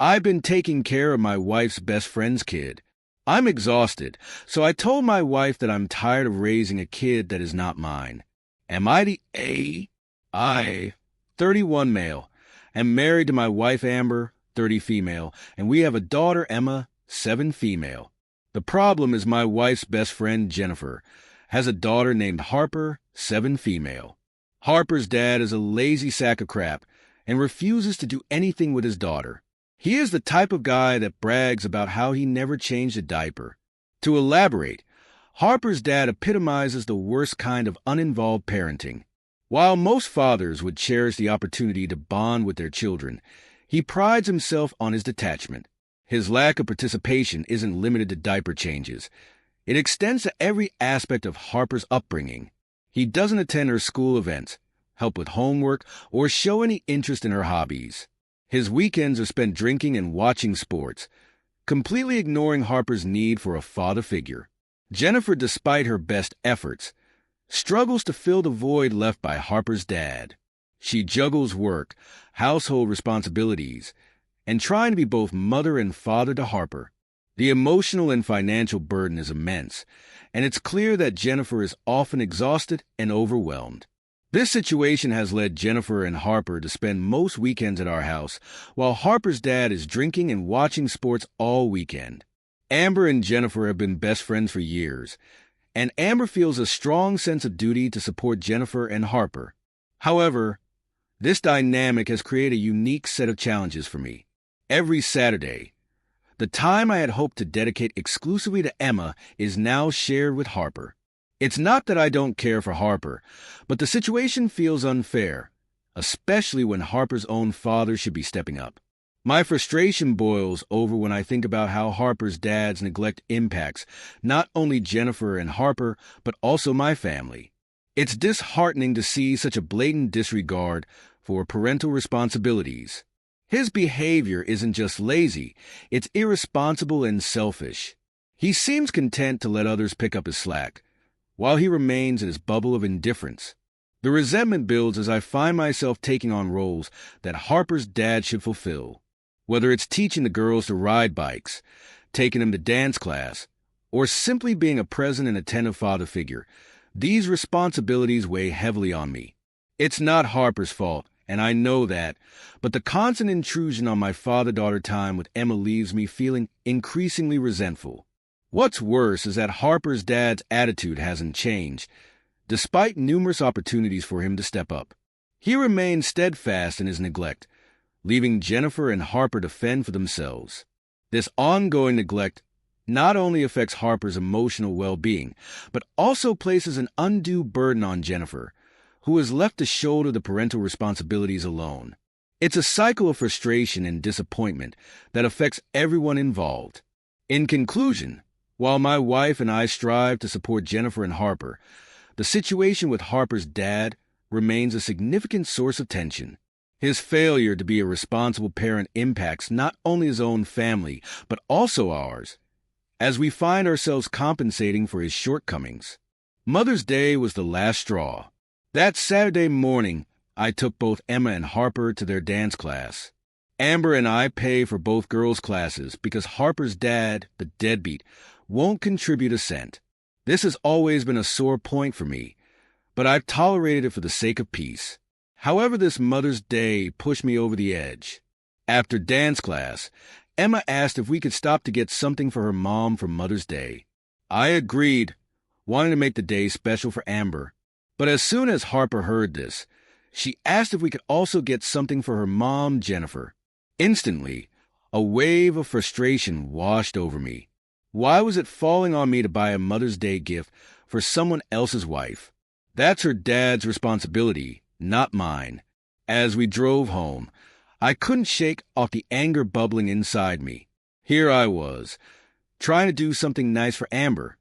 I've been taking care of my wife's best friend's kid. I'm exhausted, so I told my wife that I'm tired of raising a kid that is not mine. Am I the I, 31 male, am married to my wife Amber, 30 female, and we have a daughter Emma, 7 female. The problem is my wife's best friend Jennifer has a daughter named Harper, 7 female. Harper's dad is a lazy sack of crap and refuses to do anything with his daughter. He is the type of guy that brags about how he never changed a diaper. To elaborate, Harper's dad epitomizes the worst kind of uninvolved parenting. While most fathers would cherish the opportunity to bond with their children, he prides himself on his detachment. His lack of participation isn't limited to diaper changes. It extends to every aspect of Harper's upbringing. He doesn't attend her school events, help with homework, or show any interest in her hobbies. His weekends are spent drinking and watching sports, completely ignoring Harper's need for a father figure. Jennifer, despite her best efforts, struggles to fill the void left by Harper's dad. She juggles work, household responsibilities, and trying to be both mother and father to Harper. The emotional and financial burden is immense, and it's clear that Jennifer is often exhausted and overwhelmed. This situation has led Jennifer and Harper to spend most weekends at our house, while Harper's dad is drinking and watching sports all weekend. Amber and Jennifer have been best friends for years, and Amber feels a strong sense of duty to support Jennifer and Harper. However, this dynamic has created a unique set of challenges for me. Every Saturday, the time I had hoped to dedicate exclusively to Emma is now shared with Harper. It's not that I don't care for Harper, but the situation feels unfair, especially when Harper's own father should be stepping up. My frustration boils over when I think about how Harper's dad's neglect impacts not only Jennifer and Harper, but also my family. It's disheartening to see such a blatant disregard for parental responsibilities. His behavior isn't just lazy, it's irresponsible and selfish. He seems content to let others pick up his slack, while he remains in his bubble of indifference. The resentment builds as I find myself taking on roles that Harper's dad should fulfill. Whether it's teaching the girls to ride bikes, taking them to dance class, or simply being a present and attentive father figure, these responsibilities weigh heavily on me. It's not Harper's fault, and I know that, but the constant intrusion on my father-daughter time with Emma leaves me feeling increasingly resentful. What's worse is that Harper's dad's attitude hasn't changed, despite numerous opportunities for him to step up. He remains steadfast in his neglect, leaving Jennifer and Harper to fend for themselves. This ongoing neglect not only affects Harper's emotional well-being, but also places an undue burden on Jennifer, who is left to shoulder the parental responsibilities alone. It's a cycle of frustration and disappointment that affects everyone involved. In conclusion, while my wife and I strive to support Jennifer and Harper, the situation with Harper's dad remains a significant source of tension. His failure to be a responsible parent impacts not only his own family, but also ours, as we find ourselves compensating for his shortcomings. Mother's Day was the last straw. That Saturday morning, I took both Emma and Harper to their dance class. Amber and I pay for both girls' classes because Harper's dad, the deadbeat, won't contribute a cent. This has always been a sore point for me, but I've tolerated it for the sake of peace. However, this Mother's Day pushed me over the edge. After dance class, Emma asked if we could stop to get something for her mom for Mother's Day. I agreed, wanting to make the day special for Amber. But as soon as Harper heard this, she asked if we could also get something for her mom, Jennifer. Instantly, a wave of frustration washed over me. Why was it falling on me to buy a Mother's Day gift for someone else's wife? That's her dad's responsibility, not mine. As we drove home, I couldn't shake off the anger bubbling inside me. Here I was, trying to do something nice for Amber,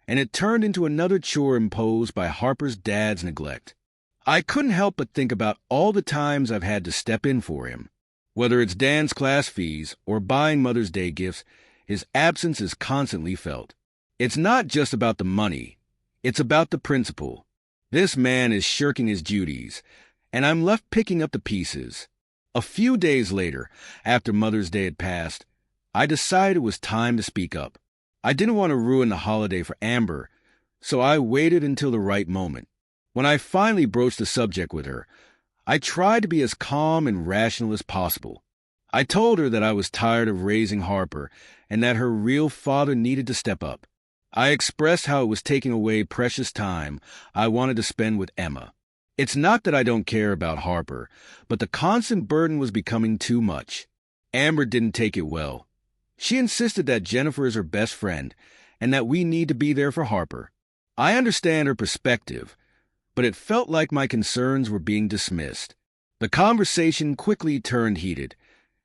and it turned into another chore imposed by Harper's dad's neglect. I couldn't help but think about all the times I've had to step in for him. Whether it's dance class fees or buying Mother's Day gifts, his absence is constantly felt. It's not just about the money, it's about the principle. This man is shirking his duties, and I'm left picking up the pieces. A few days later, after Mother's Day had passed, I decided it was time to speak up. I didn't want to ruin the holiday for Amber, so I waited until the right moment. When I finally broached the subject with her, I tried to be as calm and rational as possible. I told her that I was tired of raising Harper and that her real father needed to step up. I expressed how it was taking away precious time I wanted to spend with Emma. It's not that I don't care about Harper, but the constant burden was becoming too much. Amber didn't take it well. She insisted that Jennifer is her best friend and that we need to be there for Harper. I understand her perspective, but it felt like my concerns were being dismissed. The conversation quickly turned heated,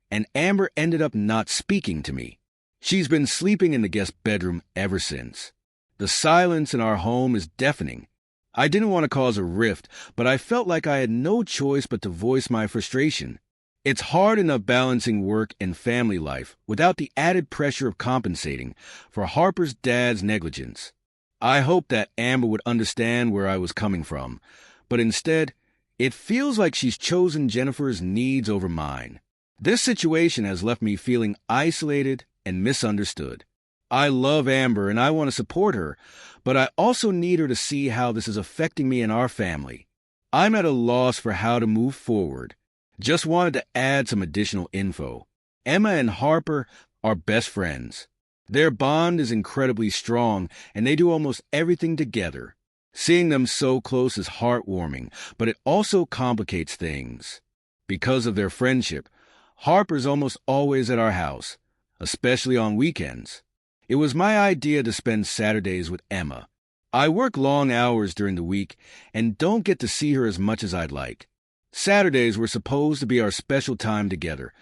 and Amber ended up not speaking to me. She's been sleeping in the guest bedroom ever since. The silence in our home is deafening. I didn't want to cause a rift, but I felt like I had no choice but to voice my frustration. It's hard enough balancing work and family life without the added pressure of compensating for Harper's dad's negligence. I hoped that Amber would understand where I was coming from, but instead, it feels like she's chosen Jennifer's needs over mine. This situation has left me feeling isolated and misunderstood. I love Amber and I want to support her, but I also need her to see how this is affecting me and our family. I'm at a loss for how to move forward. Just wanted to add some additional info. Emma and Harper are best friends. Their bond is incredibly strong and they do almost everything together. Seeing them so close is heartwarming, but it also complicates things. Because of their friendship, Harper's almost always at our house, especially on weekends. It was my idea to spend Saturdays with Emma. I work long hours during the week and don't get to see her as much as I'd like. Saturdays were supposed to be our special time together,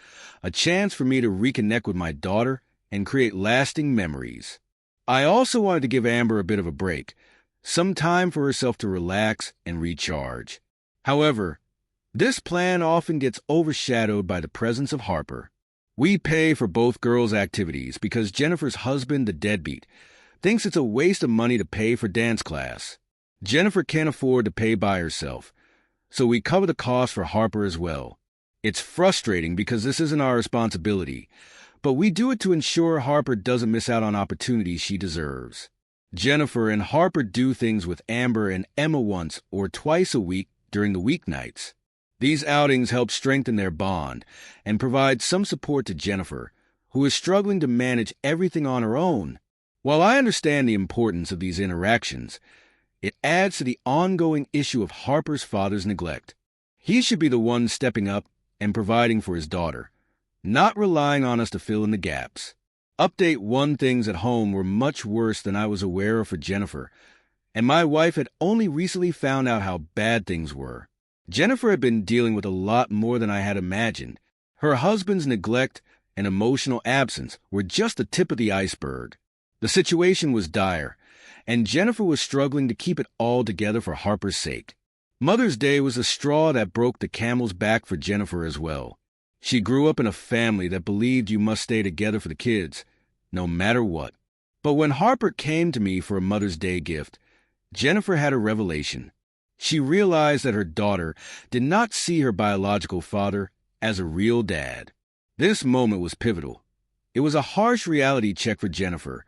a chance for me to reconnect with my daughter and create lasting memories. I also wanted to give Amber a bit of a break, some time for herself to relax and recharge. However, this plan often gets overshadowed by the presence of Harper. We pay for both girls' activities because Jennifer's husband, the deadbeat, thinks it's a waste of money to pay for dance class. Jennifer can't afford to pay by herself, so we cover the cost for Harper as well. It's frustrating because this isn't our responsibility, but we do it to ensure Harper doesn't miss out on opportunities she deserves. Jennifer and Harper do things with Amber and Emma once or twice a week during the weeknights. These outings help strengthen their bond and provide some support to Jennifer, who is struggling to manage everything on her own. While I understand the importance of these interactions, it adds to the ongoing issue of Harper's father's neglect. He should be the one stepping up and providing for his daughter, not relying on us to fill in the gaps. Update 1: things at home were much worse than I was aware of for Jennifer, and my wife had only recently found out how bad things were. Jennifer had been dealing with a lot more than I had imagined. Her husband's neglect and emotional absence were just the tip of the iceberg. The situation was dire, and Jennifer was struggling to keep it all together for Harper's sake. Mother's Day was the straw that broke the camel's back for Jennifer as well. She grew up in a family that believed you must stay together for the kids, no matter what. But when Harper came to me for a Mother's Day gift, Jennifer had a revelation. She realized that her daughter did not see her biological father as a real dad. This moment was pivotal. It was a harsh reality check for Jennifer,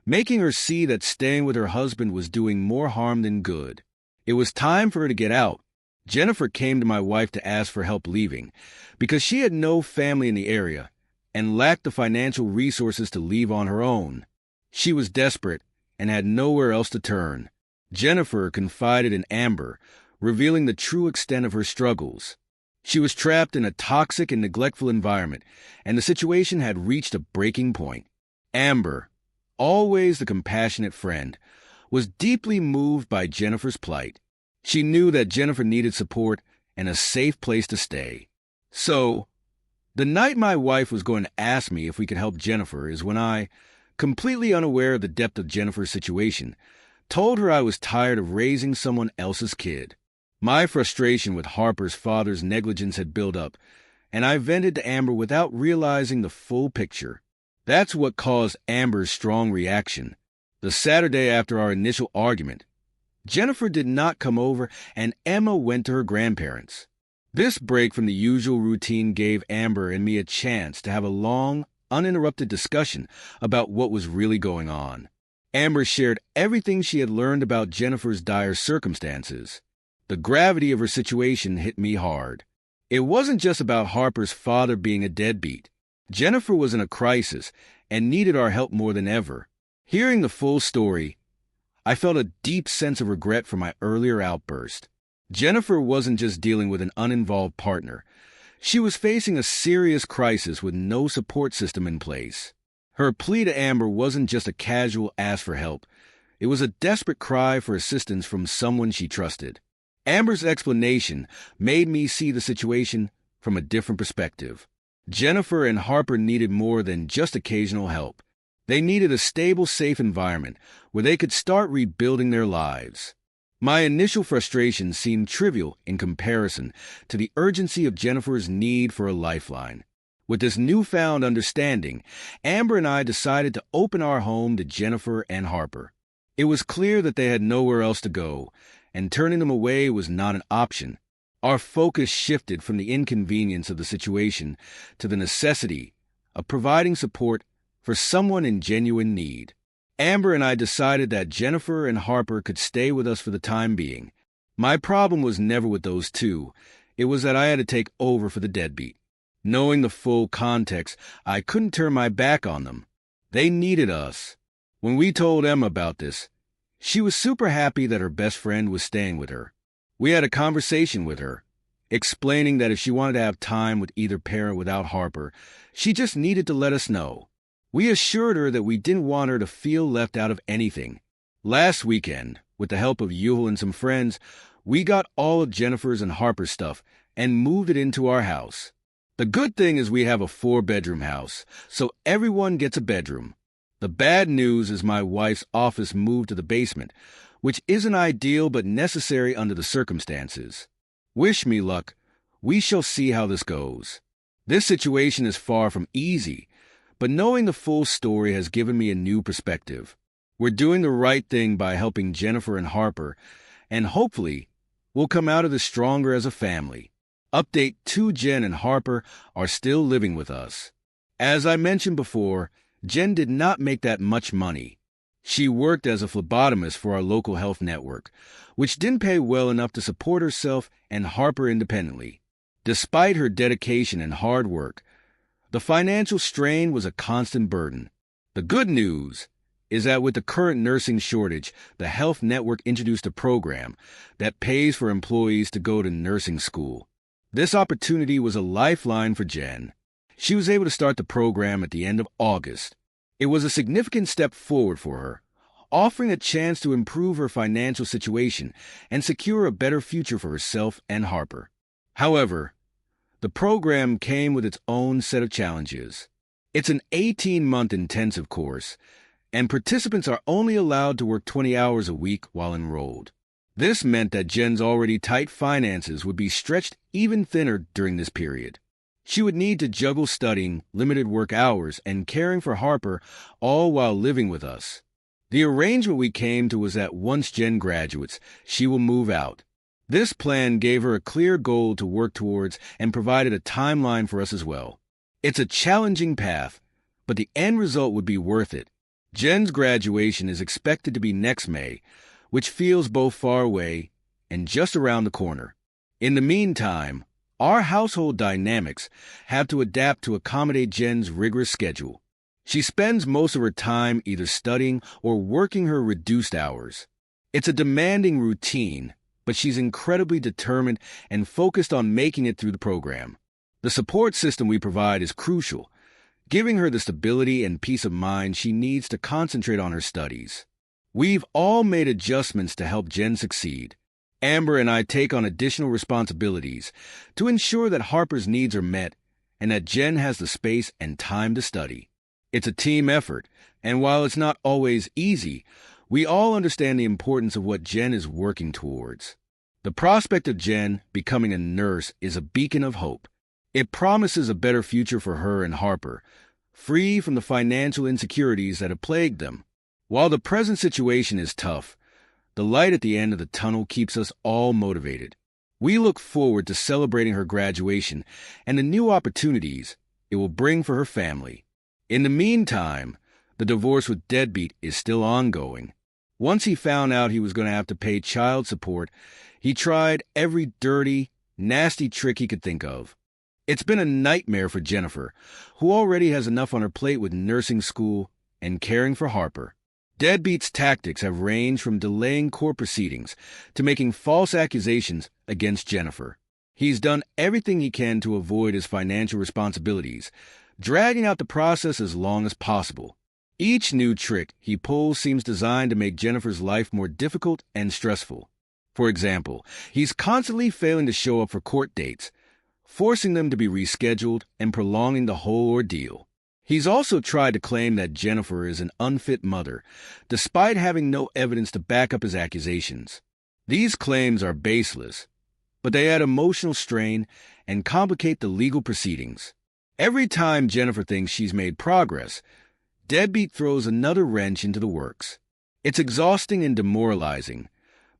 making her see that staying with her husband was doing more harm than good. It was time for her to get out. Jennifer came to my wife to ask for help leaving because she had no family in the area and lacked the financial resources to leave on her own. She was desperate and had nowhere else to turn. Jennifer confided in Amber, revealing the true extent of her struggles. She was trapped in a toxic and neglectful environment, and the situation had reached a breaking point. Amber, always the compassionate friend, was deeply moved by Jennifer's plight. She knew that Jennifer needed support and a safe place to stay. So, the night my wife was going to ask me if we could help Jennifer is when I, completely unaware of the depth of Jennifer's situation, told her I was tired of raising someone else's kid. My frustration with Harper's father's negligence had built up, and I vented to Amber without realizing the full picture. That's what caused Amber's strong reaction. The Saturday after our initial argument, Jennifer did not come over and Emma went to her grandparents. This break from the usual routine gave Amber and me a chance to have a long, uninterrupted discussion about what was really going on. Amber shared everything she had learned about Jennifer's dire circumstances. The gravity of her situation hit me hard. It wasn't just about Harper's father being a deadbeat. Jennifer was in a crisis and needed our help more than ever. Hearing the full story, I felt a deep sense of regret for my earlier outburst. Jennifer wasn't just dealing with an uninvolved partner. She was facing a serious crisis with no support system in place. Her plea to Amber wasn't just a casual ask for help. It was a desperate cry for assistance from someone she trusted. Amber's explanation made me see the situation from a different perspective. Jennifer and Harper needed more than just occasional help. They needed a stable, safe environment where they could start rebuilding their lives. My initial frustration seemed trivial in comparison to the urgency of Jennifer's need for a lifeline. With this newfound understanding, Amber and I decided to open our home to Jennifer and Harper. It was clear that they had nowhere else to go, and turning them away was not an option. Our focus shifted from the inconvenience of the situation to the necessity of providing support for someone in genuine need. Amber and I decided that Jennifer and Harper could stay with us for the time being. My problem was never with those two. It was that I had to take over for the deadbeat. Knowing the full context, I couldn't turn my back on them. They needed us. When we told Emma about this, she was super happy that her best friend was staying with her. We had a conversation with her, explaining that if she wanted to have time with either parent without Harper, she just needed to let us know. We assured her that we didn't want her to feel left out of anything. Last weekend, with the help of Yuhel and some friends, we got all of Jennifer's and Harper's stuff and moved it into our house. The good thing is we have a 4-bedroom house, so everyone gets a bedroom. The bad news is my wife's office moved to the basement, which isn't ideal but necessary under the circumstances. Wish me luck. We shall see how this goes. This situation is far from easy, but knowing the full story has given me a new perspective. We're doing the right thing by helping Jennifer and Harper, and hopefully we'll come out of this stronger as a family. Update: 2 Jen and Harper are still living with us. As I mentioned before, Jen did not make that much money. She worked as a phlebotomist for our local health network, which didn't pay well enough to support herself and Harper independently. Despite her dedication and hard work, the financial strain was a constant burden. The good news is that with the current nursing shortage, the health network introduced a program that pays for employees to go to nursing school. This opportunity was a lifeline for Jen. She was able to start the program at the end of August. It was a significant step forward for her, offering a chance to improve her financial situation and secure a better future for herself and Harper. However, the program came with its own set of challenges. It's an 18-month intensive course, and participants are only allowed to work 20 hours a week while enrolled. This meant that Jen's already tight finances would be stretched even thinner during this period. She would need to juggle studying, limited work hours, and caring for Harper, all while living with us. The arrangement we came to was that once Jen graduates, she will move out. This plan gave her a clear goal to work towards and provided a timeline for us as well. It's a challenging path, but the end result would be worth it. Jen's graduation is expected to be next May, which feels both far away and just around the corner. In the meantime, our household dynamics have to adapt to accommodate Jen's rigorous schedule. She spends most of her time either studying or working her reduced hours. It's a demanding routine, but she's incredibly determined and focused on making it through the program. The support system we provide is crucial, giving her the stability and peace of mind she needs to concentrate on her studies. We've all made adjustments to help Jen succeed. Amber and I take on additional responsibilities to ensure that Harper's needs are met and that Jen has the space and time to study. It's a team effort, and while it's not always easy, we all understand the importance of what Jen is working towards. The prospect of Jen becoming a nurse is a beacon of hope. It promises a better future for her and Harper, free from the financial insecurities that have plagued them. While the present situation is tough, the light at the end of the tunnel keeps us all motivated. We look forward to celebrating her graduation and the new opportunities it will bring for her family. In the meantime, the divorce with Deadbeat is still ongoing. Once he found out he was going to have to pay child support, he tried every dirty, nasty trick he could think of. It's been a nightmare for Jennifer, who already has enough on her plate with nursing school and caring for Harper. Deadbeat's tactics have ranged from delaying court proceedings to making false accusations against Jennifer. He's done everything he can to avoid his financial responsibilities, dragging out the process as long as possible. Each new trick he pulls seems designed to make Jennifer's life more difficult and stressful. For example, he's constantly failing to show up for court dates, forcing them to be rescheduled and prolonging the whole ordeal. He's also tried to claim that Jennifer is an unfit mother, despite having no evidence to back up his accusations. These claims are baseless, but they add emotional strain and complicate the legal proceedings. Every time Jennifer thinks she's made progress, Deadbeat throws another wrench into the works. It's exhausting and demoralizing,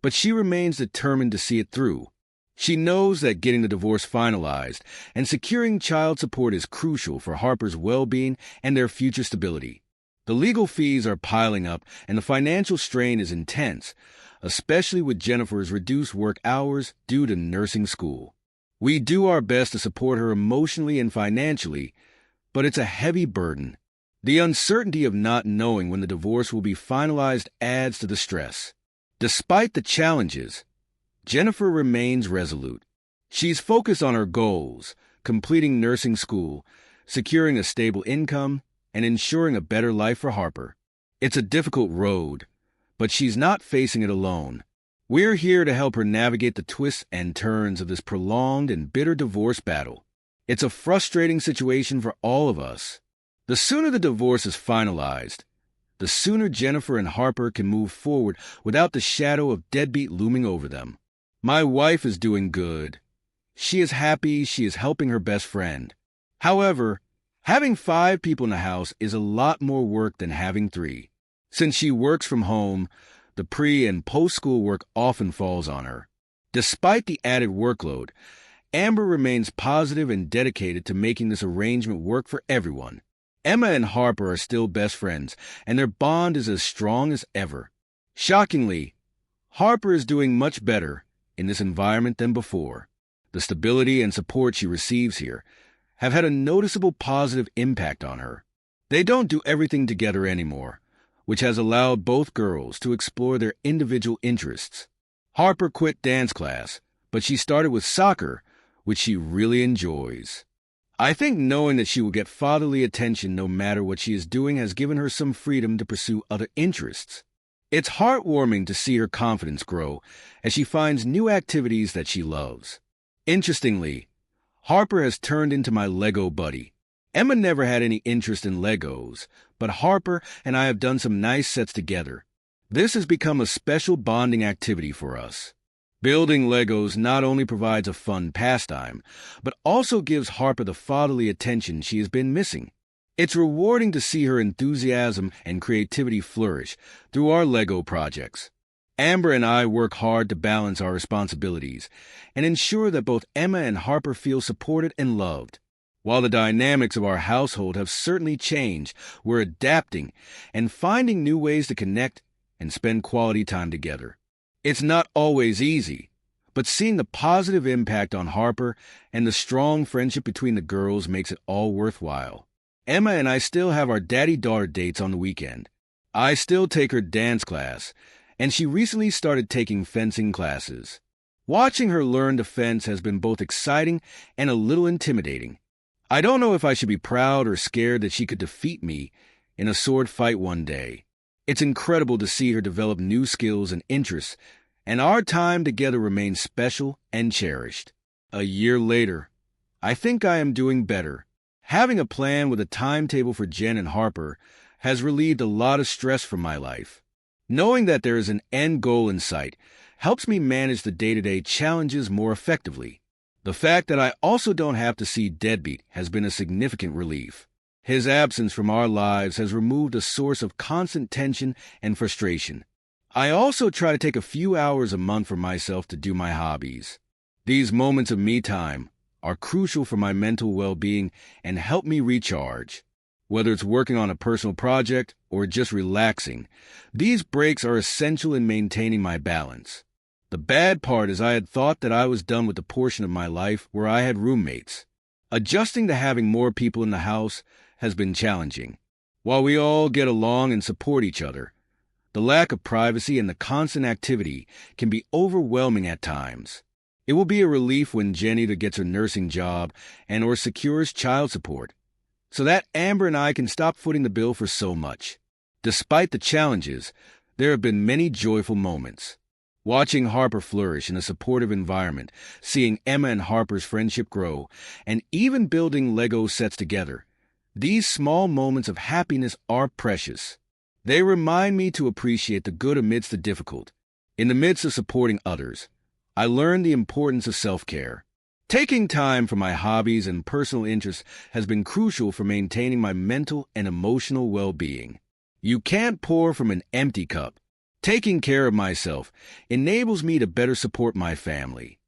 but she remains determined to see it through. She knows that getting the divorce finalized and securing child support is crucial for Harper's well-being and their future stability. The legal fees are piling up and the financial strain is intense, especially with Jennifer's reduced work hours due to nursing school. We do our best to support her emotionally and financially, but it's a heavy burden. The uncertainty of not knowing when the divorce will be finalized adds to the stress. Despite the challenges, Jennifer remains resolute. She's focused on her goals, completing nursing school, securing a stable income, and ensuring a better life for Harper. It's a difficult road, but she's not facing it alone. We're here to help her navigate the twists and turns of this prolonged and bitter divorce battle. It's a frustrating situation for all of us. The sooner the divorce is finalized, the sooner Jennifer and Harper can move forward without the shadow of Deadbeat looming over them. My wife is doing good. She is happy she is helping her best friend. However, having 5 people in the house is a lot more work than having 3. Since she works from home, the pre- and post-school work often falls on her. Despite the added workload, Amber remains positive and dedicated to making this arrangement work for everyone. Emma and Harper are still best friends, and their bond is as strong as ever. Shockingly, Harper is doing much better in this environment than before. The stability and support she receives here have had a noticeable positive impact on her. They don't do everything together anymore, which has allowed both girls to explore their individual interests. Harper quit dance class, but she started with soccer, which she really enjoys. I think knowing that she will get fatherly attention no matter what she is doing has given her some freedom to pursue other interests. It's heartwarming to see her confidence grow as she finds new activities that she loves. Interestingly, Harper has turned into my Lego buddy. Emma never had any interest in Legos, but Harper and I have done some nice sets together. This has become a special bonding activity for us. Building Legos not only provides a fun pastime, but also gives Harper the fatherly attention she has been missing. It's rewarding to see her enthusiasm and creativity flourish through our Lego projects. Amber and I work hard to balance our responsibilities and ensure that both Emma and Harper feel supported and loved. While the dynamics of our household have certainly changed, we're adapting and finding new ways to connect and spend quality time together. It's not always easy, but seeing the positive impact on Harper and the strong friendship between the girls makes it all worthwhile. Emma and I still have our daddy-daughter dates on the weekend. I still take her dance class, and she recently started taking fencing classes. Watching her learn to fence has been both exciting and a little intimidating. I don't know if I should be proud or scared that she could defeat me in a sword fight one day. It's incredible to see her develop new skills and interests, and our time together remains special and cherished. A year later, I think I am doing better. Having a plan with a timetable for Jen and Harper has relieved a lot of stress from my life. Knowing that there is an end goal in sight helps me manage the day-to-day challenges more effectively. The fact that I also don't have to see Deadbeat has been a significant relief. His absence from our lives has removed a source of constant tension and frustration. I also try to take a few hours a month for myself to do my hobbies. These moments of me time are crucial for my mental well-being and help me recharge. Whether it's working on a personal project or just relaxing, these breaks are essential in maintaining my balance. The bad part is I had thought that I was done with the portion of my life where I had roommates. Adjusting to having more people in the house has been challenging. While we all get along and support each other, the lack of privacy and the constant activity can be overwhelming at times. It will be a relief when Jenny gets her nursing job and or secures child support, so that Amber and I can stop footing the bill for so much. Despite the challenges, there have been many joyful moments. Watching Harper flourish in a supportive environment, seeing Emma and Harper's friendship grow, and even building Lego sets together. These small moments of happiness are precious. They remind me to appreciate the good amidst the difficult. In the midst of supporting others, I learned the importance of self-care. Taking time for my hobbies and personal interests has been crucial for maintaining my mental and emotional well-being. You can't pour from an empty cup. Taking care of myself enables me to better support my family.